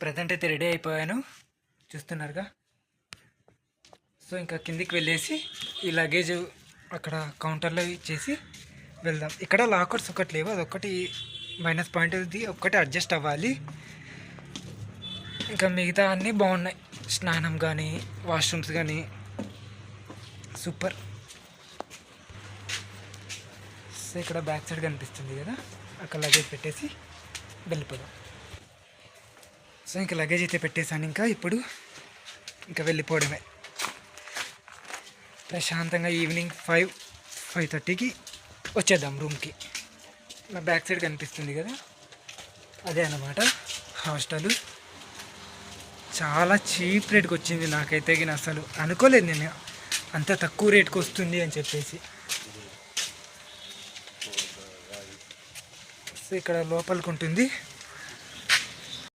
Present అయితే ready అయిపోయాను, చూస్తున్నారుగా. సో ఇంకా కిందికి వెళ్ళేసి ఈ లగేజ్ అక్కడ కౌంటర్లో ఇచ్చేసి వెళ్దాం. ఇక్కడ లాకర్స్ ఒకటి లేవు, అదొక్కటి మైనస్ పాయింట్. ఇది ఒక్కటి అడ్జస్ట్ అవ్వాలి. ఇంకా మిగతా అన్నీ బాగున్నాయి, స్నానం కానీ వాష్రూమ్స్ కానీ సూపర్. సో ఇక్కడ బ్యాక్ సైడ్ కనిపిస్తుంది కదా, అక్కడ లగేజ్ పెట్టేసి వెళ్ళిపోదాం. సో ఇంకా లగేజ్ అయితే పెట్టేశాను, ఇప్పుడు ఇంకా వెళ్ళిపోవడమే. ప్రశాంతంగా ఈవినింగ్ 5-5:30కి వచ్చేద్దాం రూమ్కి. నా బ్యాక్ సైడ్ కనిపిస్తుంది కదా, అదే అన్నమాట హాస్టల్. చాలా చీప్ రేట్కి వచ్చింది. నాకైతే నేను అసలు అనుకోలేదు నేను అంత తక్కువ రేట్కి వస్తుంది అని చెప్పేసి. సో ఇక్కడ లోపలికి ఉంటుంది.